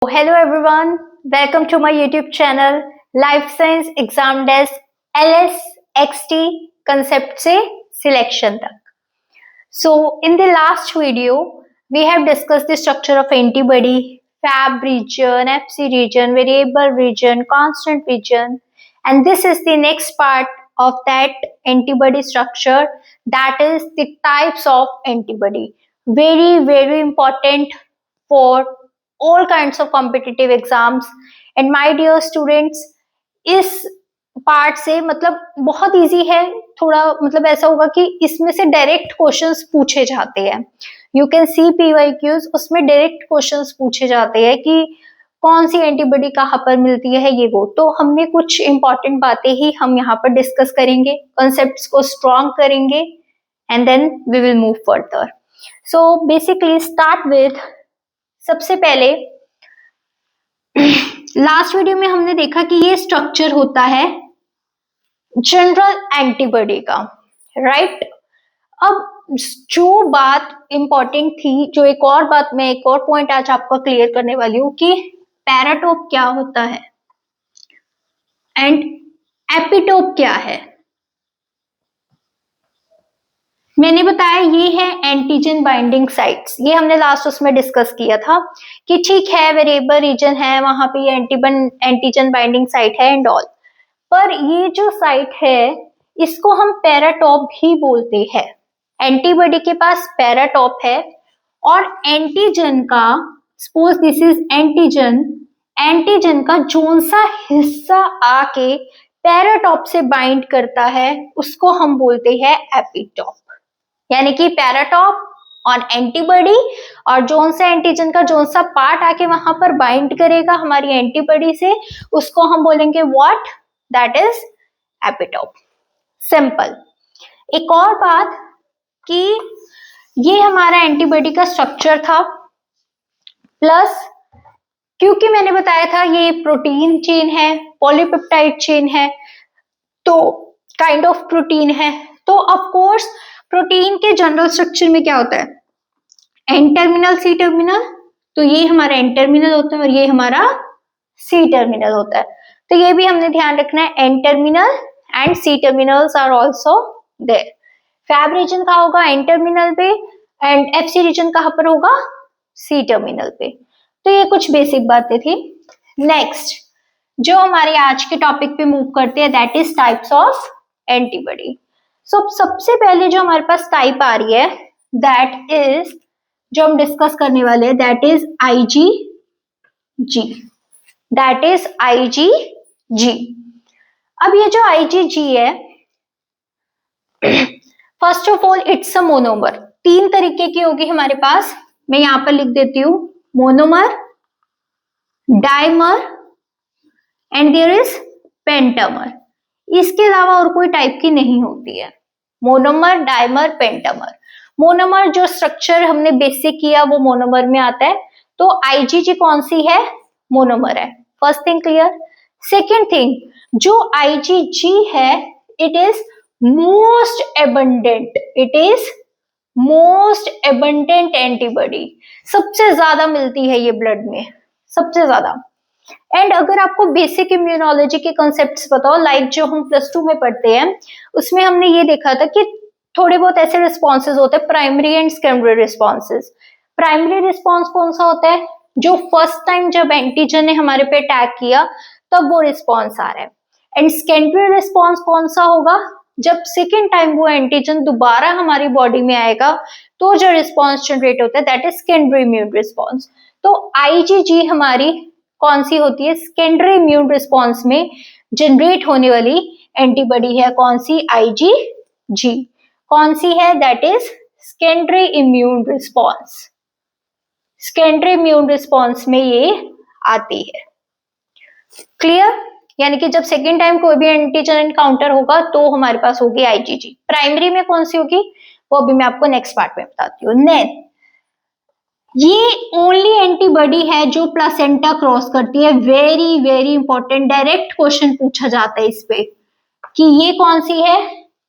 Hello everyone, welcome to my YouTube channel Life Science Exam Desk LSXT concept से selection तक. So in the last video, we have discussed the structure of antibody, Fab region, Fc region, variable region, constant region, and this is the next part of that antibody structure, that is the types of antibody. Very important for all kinds of competitive exams. And my dear students, इस part से मतलब बहुत easy है, थोड़ा मतलब ऐसा होगा कि इसमें से डायरेक्ट क्वेश्चंस पूछे जाते हैं. यू कैन सी पीवाईक्यूज, उसमें डायरेक्ट क्वेश्चंस पूछे जाते हैं कि कौन सी एंटीबॉडी कहाँ पर मिलती है, ये वो. तो हमने कुछ इंपॉर्टेंट बातें ही हम यहाँ पर डिस्कस करेंगे, कॉन्सेप्ट्स को स्ट्रॉन्ग करेंगे and then we will move further. So basically start with, सबसे पहले लास्ट वीडियो में हमने देखा कि ये स्ट्रक्चर होता है जनरल एंटीबॉडी का, राइट. अब जो बात इंपॉर्टेंट थी, जो एक और बात, मैं एक और पॉइंट आज आपको क्लियर करने वाली हूँ कि पैराटोप क्या होता है एंड एपिटोप क्या है. मैंने बताया ये है एंटीजन बाइंडिंग साइट्स. ये हमने लास्ट उसमें डिस्कस किया था कि ठीक है वेरिएबल रीजन है, वहां पे ये एंटीजन बाइंडिंग साइट है एंड ऑल, पर ये जो साइट है इसको हम पैराटॉप भी बोलते हैं. एंटीबॉडी के पास पैराटॉप है और एंटीजन का, suppose this is antigen, antigen का जोन सा हिस्सा आके पैराटॉप से बाइंड करता है उसको हम बोलते हैं एपिटॉप. यानी कि पैराटॉप ऑन एंटीबॉडी और जोन सा एंटीजन का जोन सा पार्ट आके वहां पर बाइंड करेगा हमारी एंटीबॉडी से, उसको हम बोलेंगे what, that is epitope. Simple. एक और बात कि ये हमारा एंटीबॉडी का स्ट्रक्चर था, प्लस क्योंकि मैंने बताया था ये प्रोटीन चेन है, पॉलीपेप्टाइड चेन है, तो काइंड ऑफ प्रोटीन है, तो ऑफ कोर्स प्रोटीन के जनरल स्ट्रक्चर में क्या होता है, एन टर्मिनल सी टर्मिनल. तो ये हमारा एन टर्मिनल होता है और ये हमारा सी टर्मिनल होता है. तो ये भी हमने ध्यान रखना है, N terminal and C terminals are also there. Fab region कहाँ होगा, एन टर्मिनल पे, एंड एफसी रीजन कहाँ पर होगा, सी टर्मिनल पे. तो ये कुछ बेसिक बातें थी. नेक्स्ट जो हमारे आज के टॉपिक पे मूव करते हैं, that is types of antibody. So सबसे पहले जो हमारे पास टाइप आ रही है, दैट इज, जो हम डिस्कस करने वाले हैं, that is IgG. That is IgG. अब ये जो IgG है, first of all it's a monomer. तीन तरीके की होगी हमारे पास, मैं यहां पर लिख देती हूं, monomer, dimer and there is pentamer. इसके अलावा और कोई टाइप की नहीं होती है. Monomer, dimer, pentamer. मोनोमर जो स्ट्रक्चर हमने बेसिक किया वो मोनोमर में आता है. तो IgG कौन सी है, मोनोमर है. First thing clear. Second thing, जो IgG है it is most abundant, it is most abundant antibody. सबसे ज्यादा मिलती है ये ब्लड में, सबसे ज्यादा. एंड अगर आपको बेसिक इम्यूनोलॉजी के कॉन्सेप्ट्स बताओ, लाइक जो हम +2 में पढ़ते हैं, उसमें हमने ये देखा था कि थोड़े बहुत ऐसे रिस्पॉन्सेज होते हैं, primary and secondary responses. Primary response कौन सा होता है, जो फर्स्ट टाइम जब एंटीजन ने हमारे पे अटैक किया तब वो रिस्पॉन्स आ रहा है. एंड सेकेंडरी रिस्पॉन्स कौन सा होगा, जब सेकेंड टाइम वो एंटीजन दोबारा हमारी बॉडी में आएगा तो जो रिस्पॉन्स जनरेट होता है, that is secondary immune response. तो IgG हमारी कौन सी होती है, सेकेंडरी इम्यून रिस्पॉन्स में जनरेट होने वाली एंटीबॉडी है. कौन सी, IgG. कौन सी है, that is secondary immune response. Secondary immune response में ये आती है. क्लियर. यानी कि जब सेकेंड टाइम कोई भी एंटीजन एनकाउंटर होगा तो हमारे पास होगी IgG. प्राइमरी में कौन सी होगी वो अभी मैं आपको नेक्स्ट पार्ट में बताती हूँ. नेक्स्ट, ये ओनली एंटीबॉडी है जो प्लासेंटा क्रॉस करती है. वेरी इंपॉर्टेंट, डायरेक्ट क्वेश्चन पूछा जाता है इस पे कि ये कौन सी है,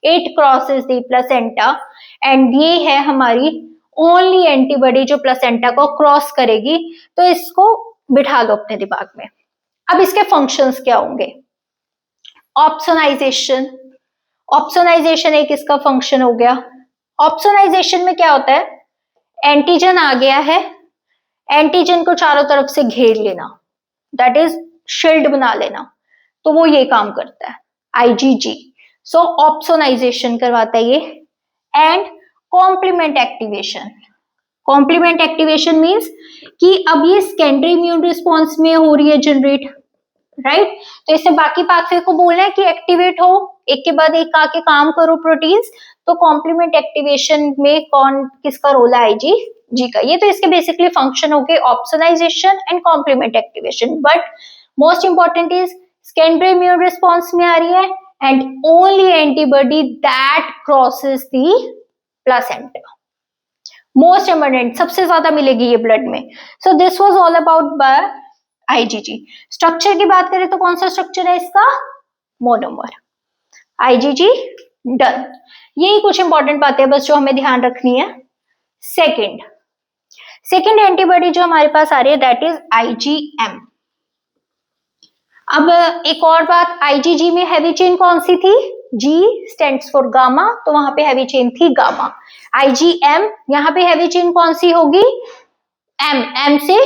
it crosses the placenta. And ये है हमारी ओनली एंटीबॉडी जो प्लासेंटा को क्रॉस करेगी. तो इसको बिठा लो अपने दिमाग में। अब इसके फंक्शंस क्या होंगे? ऑप्सोनाइजेशन, ऑप्सोनाइजेशन एक इसका फंक्शन हो गया। ऑप्सोनाइजेशन में क्या होता है? एंटीजन आ गया है, एंटीजन को चारों तरफ से घेर लेना, दैट इज शील्ड बना लेना, तो वो ये काम करता है आईजीजी। सो ऑप्सोनाइजेशन करवाता है ये। And complement activation, complement activation means कि अब ये सेकेंडरी इम्यून रिस्पॉन्स में हो रही है जनरेट, राइट? तो इससे बाकी पाथवे को बोलना है कि एक्टिवेट हो, एक के बाद एक आके काम करो प्रोटीन्स। तो कॉम्प्लीमेंट एक्टिवेशन में कौन किसका रोल है? आईजीजी का। ये तो इसके बेसिकली फंक्शन हो गए, opsonization and complement activation. But most important is secondary immune response में आ रही है and only antibody that crosses the placenta. Most important, सबसे ज्यादा मिलेगी ये ब्लड में। So this was all about by IgG. Structure की बात करें तो कौन सा स्ट्रक्चर है इसका? मोनोमर। IgG done. यही कुछ इंपॉर्टेंट बातें बस जो हमें ध्यान रखनी है। सेकेंड एंटीबॉडी जो हमारे पास आ रही है दैट इज आईजीएम। अब एक और बात, आईजीजी में हैवी चेन कौन सी थी? जी स्टैंड्स फॉर गामा, तो वहां पे हैवी चेन थी गामा। आईजीएम यहाँ पे हैवी चेन कौन सी होगी? एम, एम से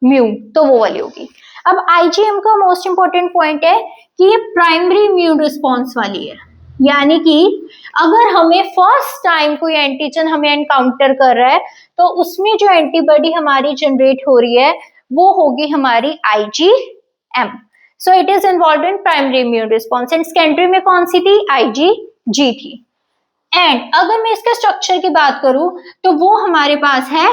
म्यू, तो वो वाली होगी। अब आईजीएम का मोस्ट इंपॉर्टेंट पॉइंट है कि ये प्राइमरी इम्यून रिस्पॉन्स वाली है, यानी कि अगर हमें फर्स्ट टाइम कोई एंटीजन हमें एनकाउंटर कर रहा है तो उसमें जो एंटीबॉडी हमारी जनरेट हो रही है वो होगी हमारी IgM. So it is involve in primary immune response. And secondary में कौन सी थी? आईजीजी थी। एंड अगर मैं इसके स्ट्रक्चर की बात करूं तो वो हमारे पास है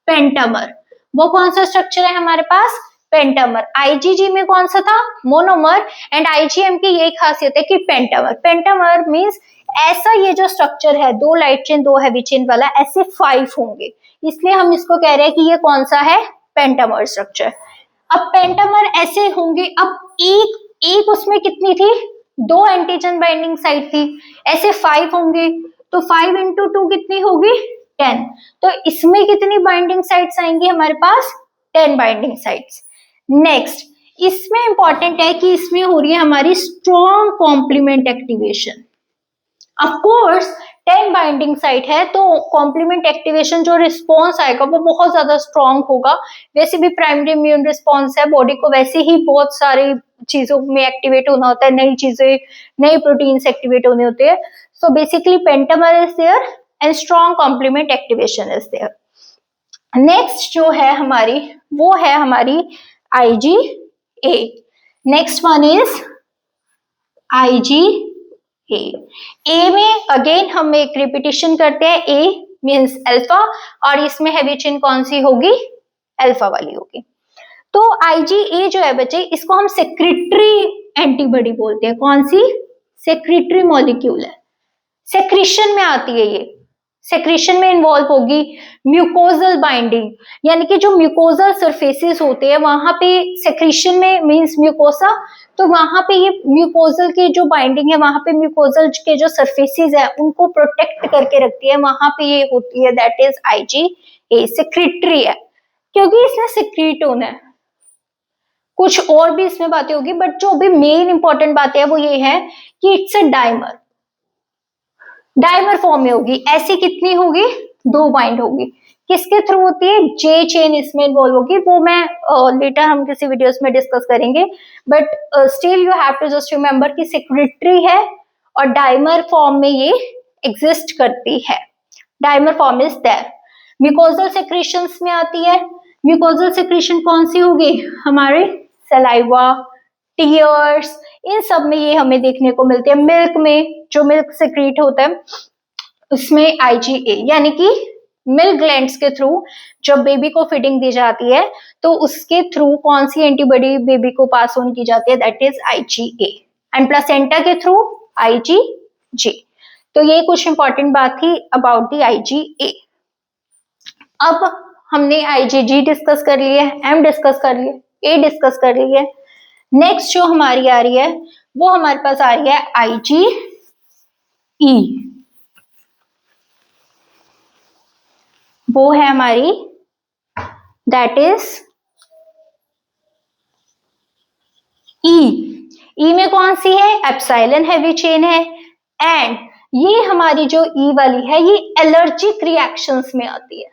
पेंटामर। वो कौन सा स्ट्रक्चर है हमारे पास? पेंटामर। आईजीजी में कौन सा था? मोनोमर। एंड आईजीएम की यही खासियत है कि पेंटामर। पेंटामर मींस ऐसा ये जो स्ट्रक्चर है, दो लाइट चेन दो हैवी चेन वाला, ऐसे 5 होंगे, इसलिए हम इसको कह रहे हैं कि ये कौन सा है? Pentamer structure. अब पेंटामर ऐसे होंगे, अब एक उसमें कितनी थी? 2 एंटीजन बाइंडिंग साइट थी, ऐसे 5 होंगे, तो 5 इंटू 2 कितनी होगी? 10। तो इसमें कितनी बाइंडिंग साइट्स आएंगी हमारे पास? 10 बाइंडिंग साइट्स। नेक्स्ट, इसमें इंपॉर्टेंट है कि इसमें हो रही है हमारी strong complement activation. Of course 10 binding site है तो कॉम्प्लीमेंट एक्टिवेशन जो रिस्पॉन्स आएगा वो बहुत ज्यादा स्ट्रॉन्ग होगा। वैसे भी प्राइमरी इम्यून रिस्पॉन्स है, बॉडी को वैसे ही बहुत सारी चीजों में एक्टिवेट होना होता है, नई चीजें, नई प्रोटीन्स एक्टिवेट होने होते हैं। So basically pentamer is there and strong complement activation is there. Next जो है हमारी, वो है हमारी IgA। Next one is IgA। A में अगेन हम एक रिपीटिशन करते हैं, ए मींस अल्फा, और इसमें हैवी चेन कौन सी होगी? अल्फा वाली होगी। तो IgA जो है बच्चे, इसको हम सेक्रेटरी एंटीबॉडी बोलते हैं। कौन सी? सेक्रेटरी मॉलिक्यूल है, सेक्रीशन में आती है ये, सेक्रीशन में इन्वॉल्व होगी। म्यूकोजल बाइंडिंग, यानी कि जो म्यूकोजल सरफेसेस होते हैं वहां पे सेक्रीशन में मींस म्यूकोसा, तो वहां पे ये म्यूकोजल की जो बाइंडिंग है, वहां पे म्यूकोजल के जो सरफेसेस है उनको प्रोटेक्ट करके रखती है, वहां पे ये होती है, दैट इज IgA। सेक्रेटरी है क्योंकि इसने सेक्रीट होना है। कुछ और भी इसमें बातें होगी, बट जो भी मेन इंपॉर्टेंट बातें है वो ये है कि it's a dimer, dimer form में होगी। ऐसी कितनी होगी? 2 बाइंड होगी। किसके थ्रू होती है? जे चेन इसमें इन्वॉल्व होगी, वो मैं लेटर हम किसी वीडियोस में डिस्कस करेंगे। But still you have to just remember कि सेक्रेटरी है और डाइमर फॉर्म में ये एग्जिस्ट करती है। Dimer form is there. Mucosal secretions में आती है। म्यूकोजल सेक्रेशन कौन सी होगी? हमारे सलाइवा, टीयर्स, इन सब में ये हमें देखने को मिलती है। मिल्क में जो मिल्क सेक्रेट होता है उसमें IgA, यानी कि मिल्क ग्लैंड्स के थ्रू जब बेबी को फीडिंग दी जाती है तो उसके थ्रू कौन सी एंटीबॉडी बेबी को पास ऑन की जाती है? That is IgA। And placenta के थ्रू IgG। तो ये कुछ इंपॉर्टेंट बात थी अबाउट द IgA। अब हमने IgG डिस्कस कर लिए, M डिस्कस कर लिए, A डिस्कस कर लिए। नेक्स्ट जो हमारी आ रही है वो हमारे पास आ रही है IgE। वो है हमारी, दैट इज ई में कौन सी है, एप्सिलॉन हैवी चेन है। एंड ये हमारी जो ई वाली है ये एलर्जिक रिएक्शंस में आती है।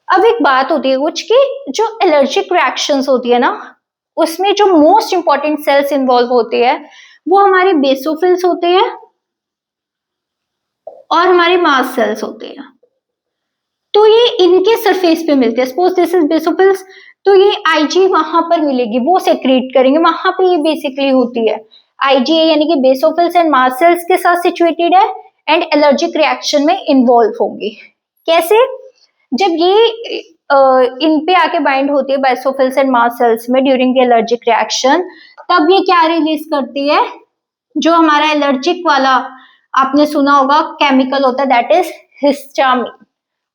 अब एक बात होती है कुछ कि जो एलर्जिक रिएक्शंस होती है ना, उसमें जो मोस्ट इंपॉर्टेंट सेल्स इन्वॉल्व होते हैं वो हमारे बेसोफिल्स होते हैं और हमारे मास्ट सेल्स होते हैं। तो ये इनके सरफेस पे मिलते हैं। सपोज दिस इज बेसोफिल्स, तो ये आईजी वहां पर मिलेगी, वो सेक्रेट करेंगे, वहां पे ये बेसिकली होती है। आईजी यानी कि बेसोफिल्स एंड मास्ट सेल्स के साथ सिचुएटेड है एंड एलर्जिक रिएक्शन में इन्वॉल्व होंगी। कैसे, जब ये इन पे आके बाइंड होती है बेसोफिल्स एंड मास्ट सेल्स में ड्यूरिंग द एलर्जिक रिएक्शन, तब ये क्या रिलीज करती है, जो हमारा एलर्जिक वाला आपने सुना होगा केमिकल होता है, दैट इज हिस्टामिन।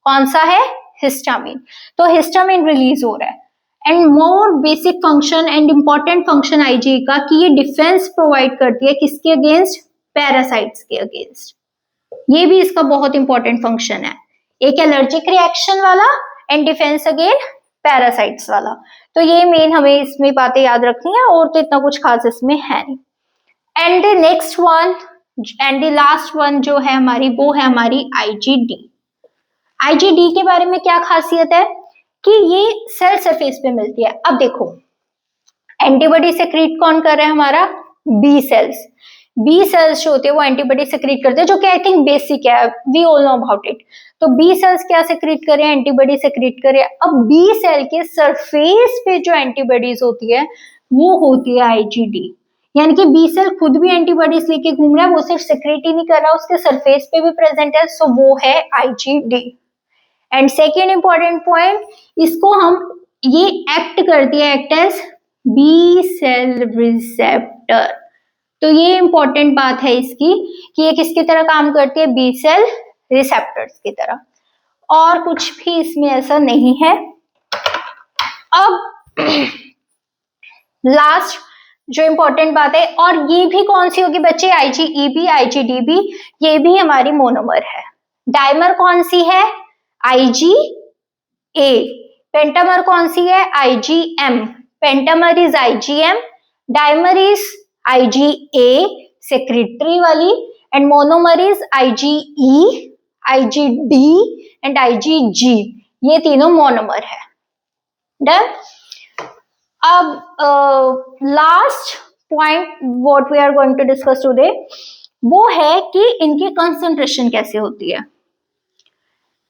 कौन सा है, हिस्टामिन। तो हिस्टामिन रिलीज हो रहा है। And more basic function and important function IG का कि ये डिफेंस प्रोवाइड करती है किसके अगेंस्ट, पैरासाइट्स के अगेंस्ट। ये भी इसका बहुत इंपॉर्टेंट फंक्शन है, एक एलर्जिक रिएक्शन वाला एंड डिफेंस अगेन पैरासाइट्स वाला। तो ये मेन हमें इसमें बातें याद रखनी है, और तो इतना कुछ खास इसमें है नहीं। And the next one and the last one जो है हमारी, वो है हमारी आईजीडी। आईजीडी के बारे में क्या खासियत है कि ये सेल सरफेस पे मिलती है। अब देखो, एंटीबॉडी सेक्रेट कौन कर रहा है, हमारा बी सेल्स। बी सेल्स जो होते हैं वो एंटीबॉडी सेक्रेट करते हैं, जो कि आई थिंक बेसिक है, we all know about it. तो बी सेल्स क्या सेक्रेट करें, एंटीबॉडी सेक्रेट करें। अब बी सेल के सरफेस पे जो एंटीबॉडीज होती है वो होती है आईजीडी। यानी कि बी सेल खुद भी एंटीबॉडीज लेके घूम रहा है, वो सिर्फ सेक्रेट ही नहीं कर रहा, उसके सरफेस पे भी प्रेजेंट है, सो वो है IgD. And second important point, इसको हम, ये एक्ट करती है, act as B cell receptor. तो ये इंपॉर्टेंट बात है इसकी कि ये किसकी तरह काम करती है, बी सेल रिसेप्टर्स की तरह, और कुछ भी इसमें ऐसा नहीं है। अब लास्ट जो इंपॉर्टेंट बात है, और ये भी कौन सी होगी बच्चे, आईजीई आईजीडी भी, ये भी हमारी मोनोमर है। डाइमर कौन सी है, आईजी ए। पेंटामर कौन सी है, IgM. Pentamer is IgM, dimer is IgA secretory वाली, and monomer is IgE, IgD and IgG. ये तीनों मोनोमर है। डन। अब last point what we are going to discuss today, वो है कि इनकी कंसंट्रेशन कैसे होती है।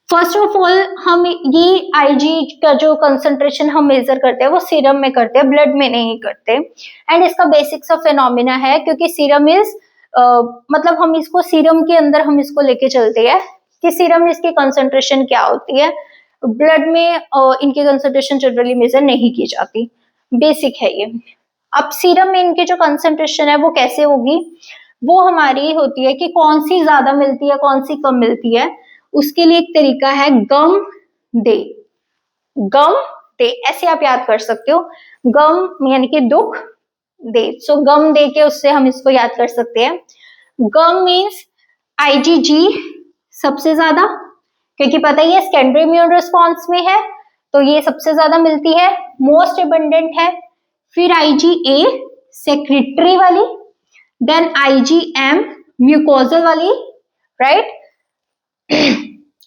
फर्स्ट ऑफ ऑल, हम ये आईजी का जो कंसंट्रेशन हम मेजर करते हैं वो सीरम में करते हैं, ब्लड में नहीं करते। एंड इसका बेसिक सा फिनोमिना है, क्योंकि सीरम इज मतलब हम इसको सीरम के अंदर हम इसको लेके चलते हैं कि सीरम में इसकी कंसंट्रेशन क्या होती है, ब्लड में इनकी कंसंट्रेशन जनरली मेजर नहीं की जाती, बेसिक है ये। अब सीरम में इनकी जो कंसंट्रेशन है वो कैसे होगी, वो हमारी होती है कि कौन सी ज्यादा मिलती है कौन सी कम मिलती है। उसके लिए एक तरीका है गम दे, गम दे, ऐसे आप याद कर सकते हो। गम यानी कि दुख, दे, सो गम दे के उससे हम इसको याद कर सकते हैं। गम मीन्स आईजीजी सबसे ज्यादा, क्योंकि पता ही है सेकेंडरी इम्यून रिस्पॉन्स में है, तो ये सबसे ज्यादा मिलती है, मोस्ट एबंडेंट है। फिर आईजीए सेक्रेटरी वाली, देन आईजीएम म्यूकोजल वाली, राइट,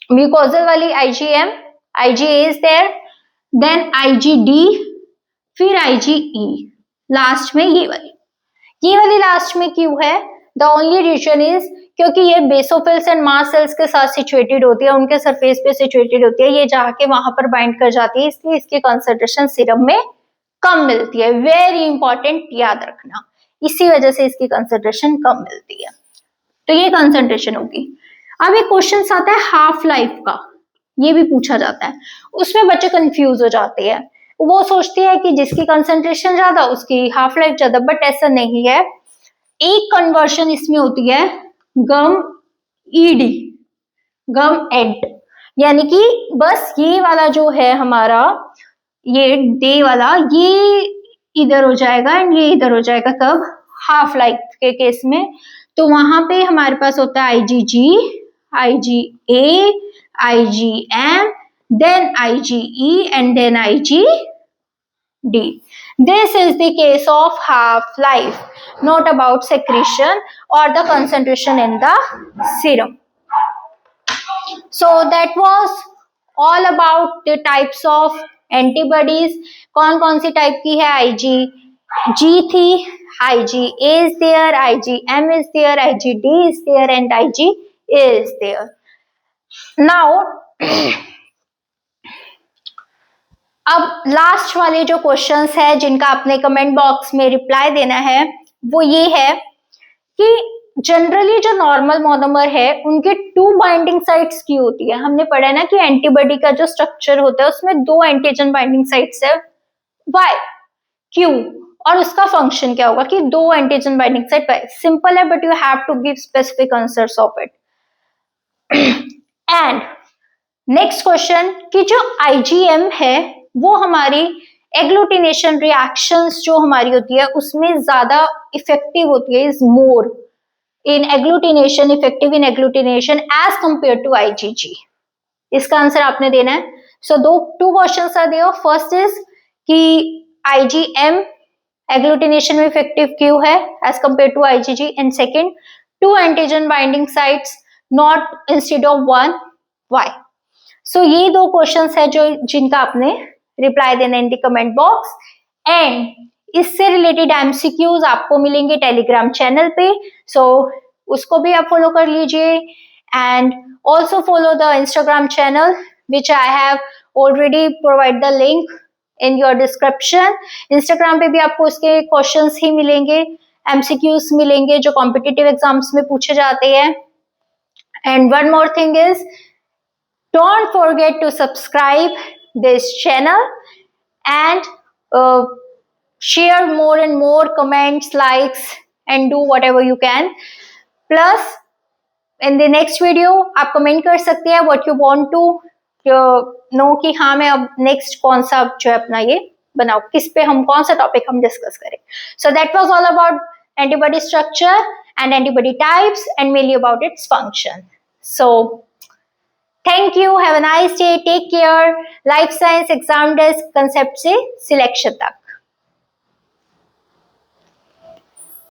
म्यूकोजल वाली IgM, IgA is there, then IgD, फिर आईजीई, लास्ट में ये वाली लास्ट में क्यों है, द ओनली रीजन इज क्योंकि ये बेसोफिल्स एंड मास्ट सेल्स के साथ सिचुएटेड होती है, उनके सरफेस पे सिचुएटेड होती है, ये जाके वहां पर बाइंड कर जाती है, इसलिए इसकी कंसंट्रेशन सीरम में कम मिलती है। वेरी इंपॉर्टेंट, याद रखना, इसी वजह से इसकी कंसंट्रेशन कम मिलती है। तो ये कंसंट्रेशन होगी। अब एक क्वेश्चन आता है हाफ लाइफ का, ये भी पूछा जाता है, उसमें बच्चे कंफ्यूज हो जाते हैं, वो सोचते हैं कि जिसकी कंसंट्रेशन ज्यादा उसकी हाफ लाइफ ज्यादा, बट ऐसा नहीं है। एक कन्वर्शन इसमें होती है गम ईडी, गम एड, यानी कि बस ये वाला जो है हमारा, ये डे वाला, ये इधर हो जाएगा एंड ये इधर हो जाएगा, कब, हाफ लाइफ के केस में। तो वहां पे हमारे पास होता है IgG, IgA, IgM, then IgE and then IgD. D. This is the case of half-life, not about secretion or the concentration in the serum. So that was all about the types of antibodies. कौन कौन सी type की है? IgG थी, IgA is there, IgM is there, IgD is there and Ig is there. Now अब last वाले जो questions है जिनका आपने कमेंट बॉक्स में रिप्लाई देना है वो ये है कि जनरली जो नॉर्मल मोनोमर है उनके 2 बाइंडिंग साइट्स की होती है. हमने पढ़ा है ना कि एंटीबॉडी का जो स्ट्रक्चर होता है उसमें 2 एंटीजन बाइंडिंग साइट्स है. व्हाई, क्यों और उसका फंक्शन क्या होगा कि 2 एंटीजन बाइंडिंग साइट. सिंपल है but you have to give specific answers of it. And next question कि जो IgM है वो हमारी एग्लूटिनेशन रिएक्शंस जो हमारी होती है उसमें ज्यादा इफेक्टिव होती है, is more in agglutination, effective in agglutination as compare to IgG. इसका आंसर आपने देना है. So 2 questions are there. First is कि IgM एग्लूटिनेशन में इफेक्टिव क्यों है as compare to IgG, and second 2 antigen binding sites not instead of 1, why. So ये 2 questions है जो जिनका आपने रिप्लाई देना in the comment box. And इससे रिलेटेड MCQs आपको मिलेंगे टेलीग्राम चैनल पे, सो उसको भी आप फॉलो कर लीजिए. And also follow the Instagram channel which I have already provide the link in your description. Instagram पे भी आपको उसके क्वेश्चंस ही मिलेंगे, MCQs मिलेंगे जो कॉम्पिटिटिव एग्जाम्स में पूछे जाते हैं. And one more thing is, don't forget to subscribe this channel and share more and more comments, likes and do whatever you can. Plus in the next video आप comment कर सकते हैं what you want to know कि हाँ मैं अब next कौन सा जो है अपना ये बनाओ, किस पे हम कौन सा टॉपिक हम डिस्कस करें. So that was all about antibody structure and antibody types and mainly about its function. So thank you, have a nice day, take care. Life science exam desk concept से selection तक.